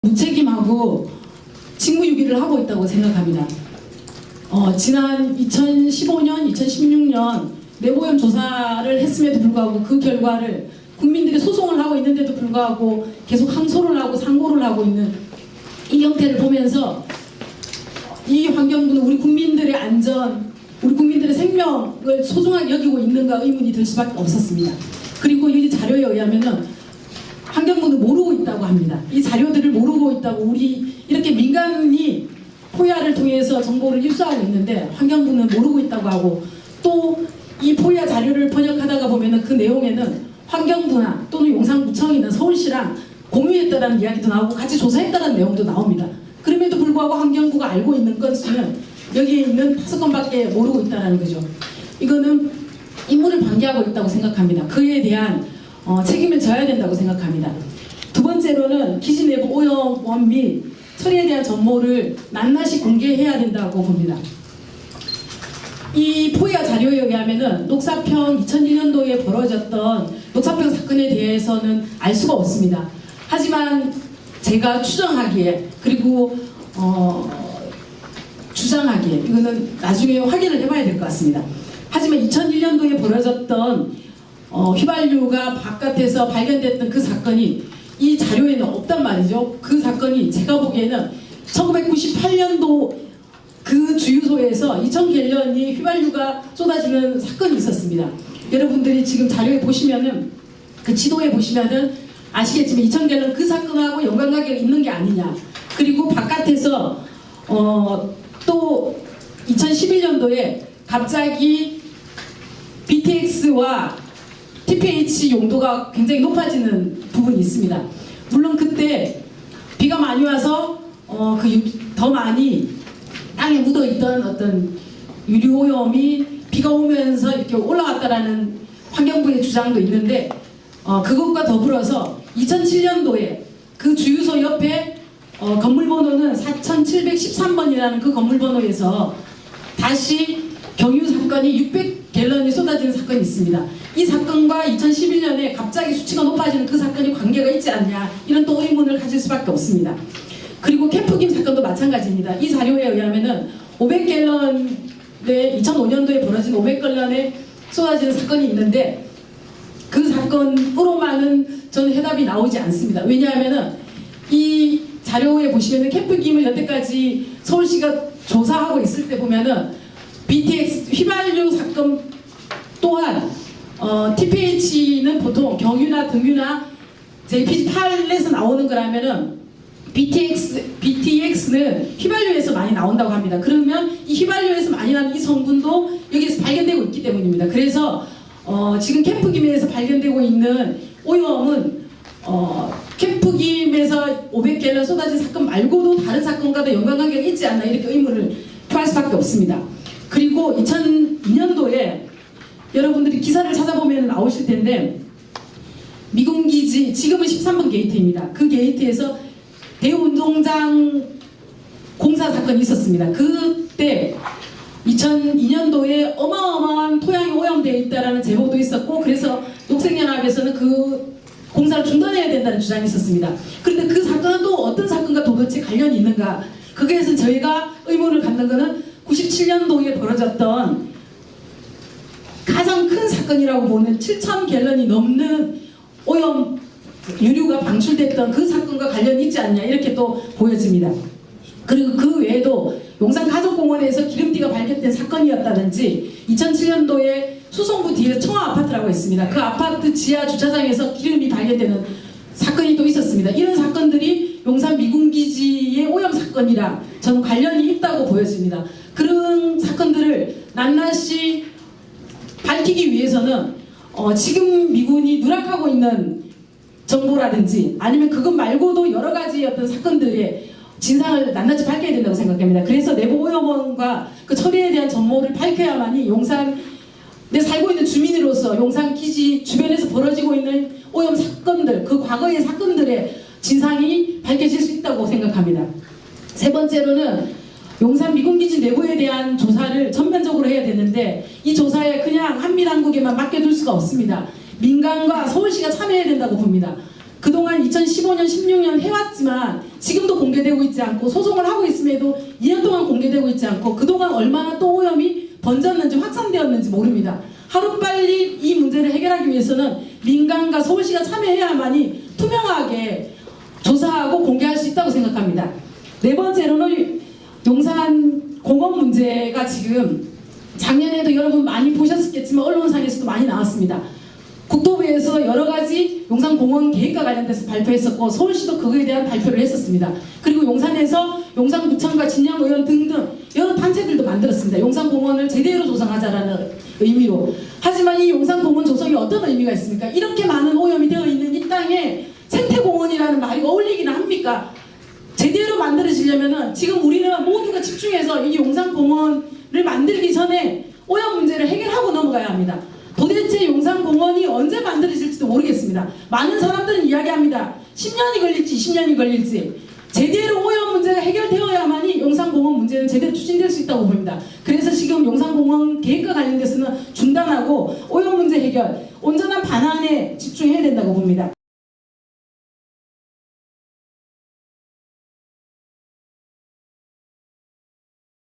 무책임하고 직무유기를 하고 있다고 생각합니다. 지난 2015년, 2016년 내보험 조사를 했음에도 불구하고 그 결과를 국민들이 소송을 하고 있는데도 불구하고 계속 항소를 하고 상고를 하고 있는 이 형태를 보면서 이 환경부는 우리 국민들의 안전, 우리 국민들의 생명을 소중하게 여기고 있는가 의문이 들 수밖에 없었습니다. 그리고 이 자료에 의하면은 환경부는 모르고 있다고 합니다. 이 자료들을 모르고 있다고, 우리 이렇게 민간이 포야를 통해서 정보를 입수하고 있는데 환경부는 모르고 있다고 하고, 또 이 포야 자료를 번역하다가 보면은 그 내용에는 환경부나 또는 용산구청이나 서울시랑 공유했다라는 이야기도 나오고 같이 조사했다는 내용도 나옵니다. 그럼에도 불구하고 환경부가 알고 있는 건수는 여기에 있는 5건밖에 모르고 있다는 거죠. 이거는 임무를 방기하고 있다고 생각합니다. 그에 대한 책임을 져야 된다고 생각합니다. 두 번째로는 기지 내부 오염원 및 처리에 대한 정보를 낱낱이 공개해야 된다고 봅니다. 이 포야 자료에 의하면은 녹사평 2001년도에 벌어졌던 녹사평 사건에 대해서는 알 수가 없습니다. 하지만 제가 추정하기에, 그리고 주장하기에, 이거는 나중에 확인을 해봐야 될 것 같습니다. 하지만 2001년도에 벌어졌던 휘발유가 바깥에서 발견됐던 그 사건이 이 자료에는 없단 말이죠. 그 사건이 제가 보기에는 1998년도 그 주유소에서 2000갤런이 휘발유가 쏟아지는 사건이 있었습니다. 여러분들이 지금 자료에 보시면은, 그 지도에 보시면은 아시겠지만 2000갤런 그 사건하고 연관관계가 있는 게 아니냐. 그리고 바깥에서 또 2011년도에 갑자기 BTX와 TPH 용도가 굉장히 높아지는 부분이 있습니다. 물론 그때 비가 많이 와서 더 많이 땅에 묻어있던 어떤 유류오염이 비가 오면서 이렇게 올라왔다라는 환경부의 주장도 있는데, 그것과 더불어서 2007년도에 그 주유소 옆에 건물번호는 4713번이라는 그 건물번호에서 다시 경유 사건이 600갤런이 쏟아지는 사건이 있습니다. 이 사건과 2011년에 갑자기 수치가 높아지는 그 사건이 관계가 있지 않냐, 이런 또 의문을 가질 수밖에 없습니다. 그리고 캠프김 사건도 마찬가지입니다. 이 자료에 의하면은 500갤런에 2005년도에 벌어진 500갤런에 쏟아지는 사건이 있는데, 그 사건으로만은 저는 해답이 나오지 않습니다. 왜냐하면은 이 자료에 보시면은 캠프김을 여태까지 서울시가 조사하고 있을 때 보면은 BTX 휘발유 사건 또한 TPH는 보통 경유나 등유나 JPG8에서 나오는 거라면은 BTX는 휘발유에서 많이 나온다고 합니다. 그러면 이 휘발유에서 많이 나는 이 성분도 여기에서 발견되고 있기 때문입니다. 그래서 지금 캠프김에서 발견되고 있는 오염은 캠프김에서 500갤런 쏟아진 사건 말고도 다른 사건과도 연관관계가 있지 않나, 이렇게 의문을 표할 수밖에 없습니다. 그리고 2002년도에 여러분들이 기사를 찾아보면 나오실 텐데, 미군기지, 지금은 13번 게이트입니다. 그 게이트에서 대운동장 공사 사건이 있었습니다. 그때 2002년도에 어마어마한 토양이 오염되어 있다는 제보도 있었고, 그래서 녹색연합에서는 그 공사를 중단해야 된다는 주장이 있었습니다. 그런데 그 사건은 또 어떤 사건과 도대체 관련이 있는가? 거기에서 저희가 의문을 갖는 것은 97년도에 벌어졌던 가장 큰 사건이라고 보는 7000갤런이 넘는 오염 유류가 방출됐던 그 사건과 관련이 있지 않냐, 이렇게 또 보여집니다. 그리고 그 외에도 용산가족공원에서 기름띠가 발견된 사건이었다든지, 2007년도에 수성구 뒤에 청아 아파트라고 있습니다. 그 아파트 지하 주차장에서 기름이 발견되는 사건이 또 있었습니다. 이런 사건들이 용산 미군기지의 오염 사건이랑 저는 관련이 있다고 보여집니다. 그런 사건들을 낱낱이 밝히기 위해서는 지금 미군이 누락하고 있는 정보라든지, 아니면 그것 말고도 여러 가지 어떤 사건들의 진상을 낱낱이 밝혀야 된다고 생각합니다. 그래서 내부 오염원과 그 처리에 대한 정보를 밝혀야만이 내 살고 있는 주민으로서 용산 기지 주변에서 벌어지고 있는 오염 사건들, 그 과거의 사건들의 진상이 밝혀질 수 있다고 생각합니다. 세 번째로는 용산 미군기지 내부에 대한 조사를 전면적으로 해야 되는데, 이 조사에 그냥 한미당국에만 맡겨둘 수가 없습니다. 민간과 서울시가 참여해야 된다고 봅니다. 그동안 2015년, 16년 해왔지만 지금도 공개되고 있지 않고 소송을 하고 있음에도 2년 동안 공개되고 있지 않고 그동안 얼마나 또 오염이 번졌는지 확산되었는지 모릅니다. 하루빨리 이 문제를 해결하기 위해서는 민간과 서울시가 참여해야만이 투명하게 조사하고 공개할 수 있다고 생각합니다. 네 번째로는 용산 공원 문제가 지금 작년에도 여러분 많이 보셨겠지만 언론상에서도 많이 나왔습니다. 국토부에서 여러 가지 용산공원 계획과 관련돼서 발표했었고 서울시도 그거에 대한 발표를 했었습니다. 그리고 용산에서 용산구청과 진양의원 등등 여러 단체들도 만들었습니다. 용산공원을 제대로 조성하자라는 의미로. 하지만 이 용산공원 조성이 어떤 의미가 있습니까? 이렇게 많은 오염이 되어 있는 이 땅에 생태공원이라는 말이 어울리기는 합니까? 제대로 만들어지려면은 지금 우리는 모두가 집중해서 이 용산공원을 만들기 전에 오염 문제를 해결하고 넘어가야 합니다. 도대체 용산공원이 언제 만들어질지도 모르겠습니다. 많은 사람들은 이야기합니다. 10년이 걸릴지 20년이 걸릴지. 제대로 오염 문제가 해결되어야만이 용산공원 문제는 제대로 추진될 수 있다고 봅니다. 그래서 지금 용산공원 계획과 관련돼서는 중단하고 오염 문제 해결, 온전한 반환에 집중해야 된다고 봅니다.